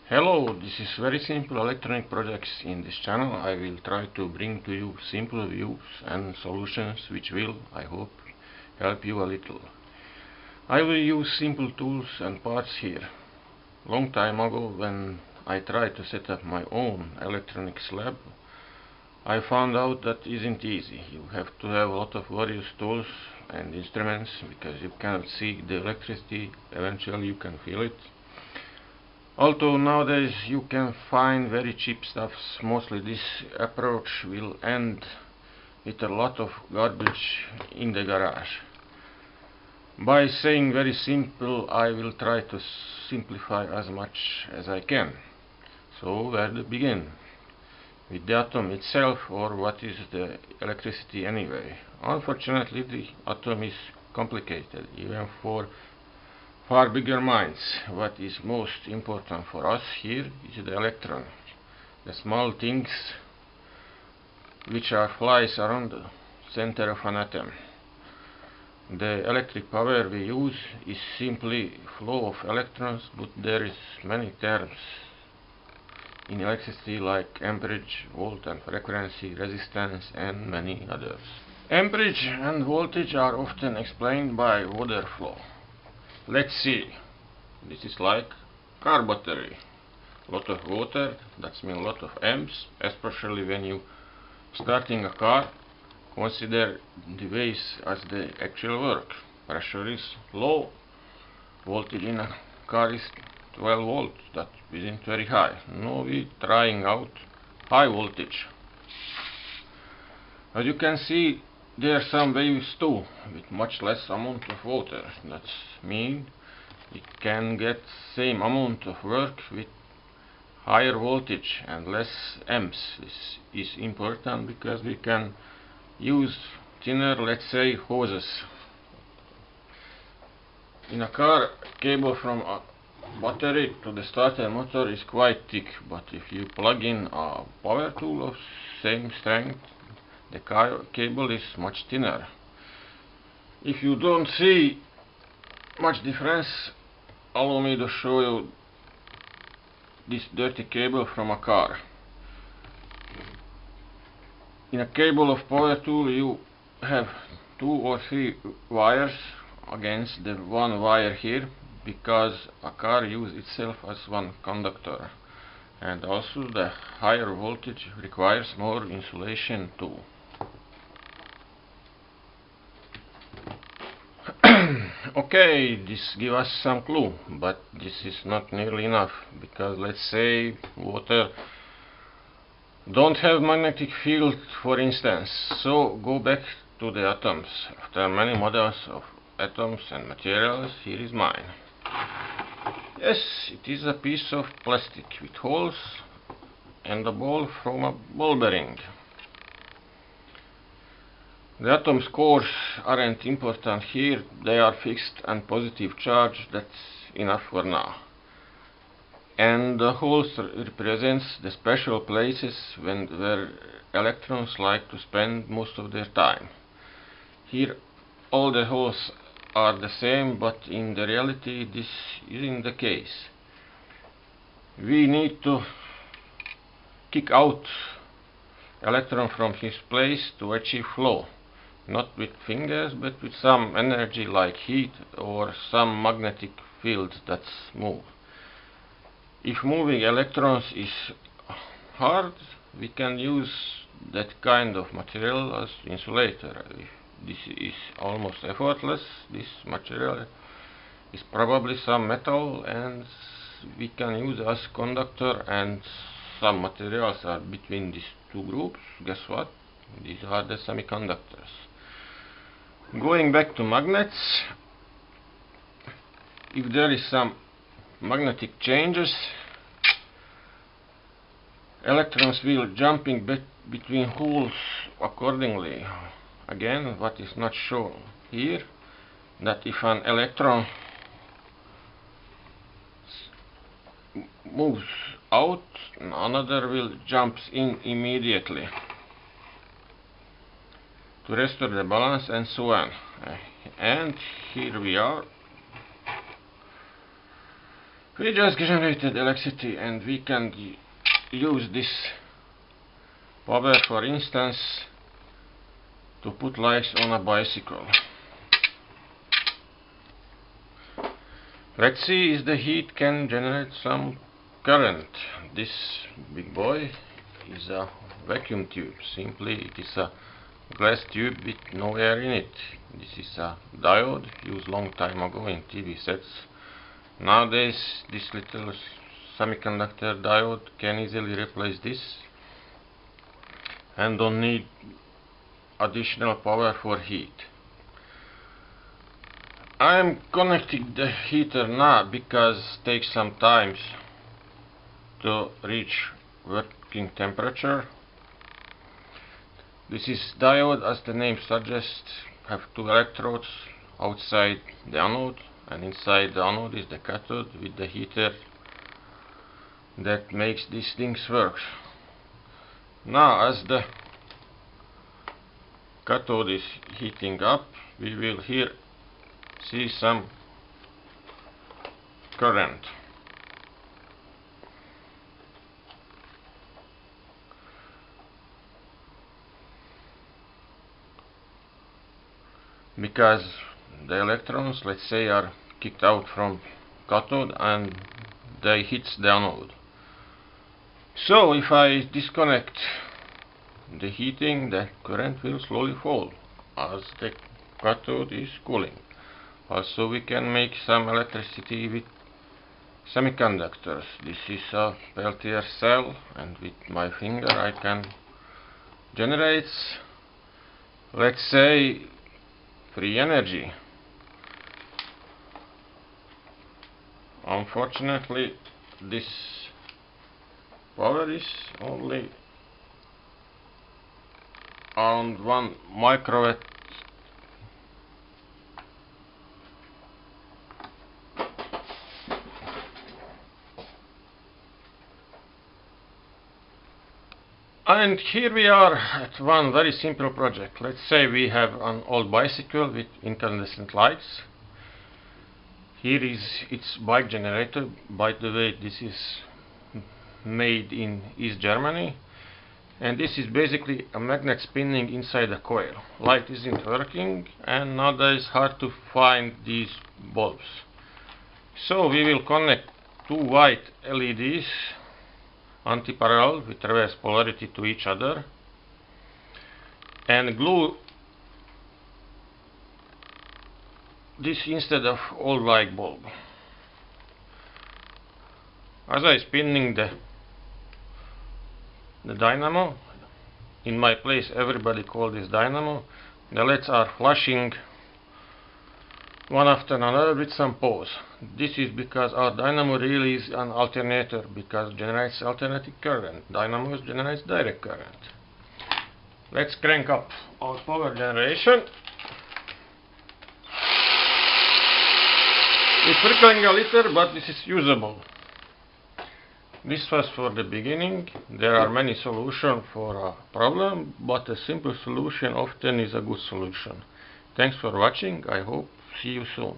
Hello, this is very simple electronic projects. In this channel I will try to bring to you simple views and solutions which will, I hope, help you a little. I will use simple tools and parts here. Long time ago, when I tried to set up my own electronics lab, I found out that isn't easy. You have to have a lot of various tools and instruments because you cannot see the electricity. Eventually you can feel it. Although nowadays you can find very cheap stuffs, mostly this approach will end with a lot of garbage in the garage. By saying very simple, I will try to simplify as much as I can. So where to begin? With the atom itself, or what is the electricity anyway? Unfortunately, the atom is complicated, even for far bigger minds. What is most important for us here is the electron, the small things which are flies around the center of an atom. The electric power we use is simply flow of electrons, but there is many terms in electricity like amperage, volt and frequency, resistance and many others. Amperage and voltage are often explained by water flow. Let's see. This is like car battery. Lot of water, that's mean lot of amps, especially when you starting a car. Consider the waves as the actual work. Pressure is low, voltage in a car is 12 volts, that isn't very high. Now we trying out high voltage. As you can see, there are some waves too, with much less amount of water. That means we can get same amount of work with higher voltage and less amps. This is important because we can use thinner, let's say, hoses. In a car, cable from a battery to the starter motor is quite thick, but if you plug in a power tool of same strength, the cable is much thinner. If you don't see much difference, allow me to show you this dirty cable from a car. In a cable of power tool you have 2 or 3 wires against the one wire here, because a car uses itself as one conductor, and also the higher voltage requires more insulation too. Okay, this gives us some clue, but this is not nearly enough, because let's say water don't have magnetic field, for instance. So go back to the atoms. After many models of atoms and materials, here is mine. Yes, it is a piece of plastic with holes and a ball from a ball bearing. The atom's cores aren't important here, they are fixed and positive charge, that's enough for now. And the holes represents the special places where electrons like to spend most of their time. Here all the holes are the same, but in the reality this isn't the case. We need to kick out electron from his place to achieve flow. Not with fingers, but with some energy like heat or some magnetic field that's move. If moving electrons is hard, we can use that kind of material as insulator. If this is almost effortless, this material is probably some metal, and we can use as conductor, and some materials are between these two groups. Guess what? These are the semiconductors. Going back to magnets, if there is some magnetic changes, electrons will jumping between holes accordingly. Again, what is not shown here, that if an electron moves out, another will jumps in immediately to restore the balance, and so on. And here we are. We just generated electricity and we can use this power, for instance, to put lights on a bicycle. Let's see if the heat can generate some current. This big boy is a vacuum tube. Simply it is a glass tube with no air in it. This is a diode used long time ago in TV sets. Nowadays this little semiconductor diode can easily replace this and don't need additional power for heat. I am connecting the heater now because it takes some time to reach working temperature. This is diode, as the name suggests, have two electrodes outside the anode, and inside the anode is the cathode with the heater that makes these things work. Now as the cathode is heating up, we will here see some current. Because the electrons, let's say, are kicked out from cathode and they hit the anode. So if I disconnect the heating, the current will slowly fall as the cathode is cooling. Also we can make some electricity with semiconductors. This is a Peltier cell, and with my finger I can generate, let's say, free energy. Unfortunately this power is only around 1 microwatt. And here we are at one very simple project. Let's say we have an old bicycle with incandescent lights. Here is its bike generator. By the way, this is made in East Germany, and this is basically a magnet spinning inside a coil. Light isn't working, and nowadays hard to find these bulbs. So we will connect two white LEDs anti-parallel with reverse polarity to each other and glue this instead of old light bulb. As I spinning the dynamo, in my place everybody call this dynamo, the LEDs are flashing one after another with some pause. This is because our dynamo really is an alternator, because it generates alternating current. Dynamo generates direct current. Let's crank up our power generation. It's trickling a little, but this is usable. This was for the beginning. There are many solutions for a problem, but a simple solution often is a good solution. Thanks for watching. I hope see you soon.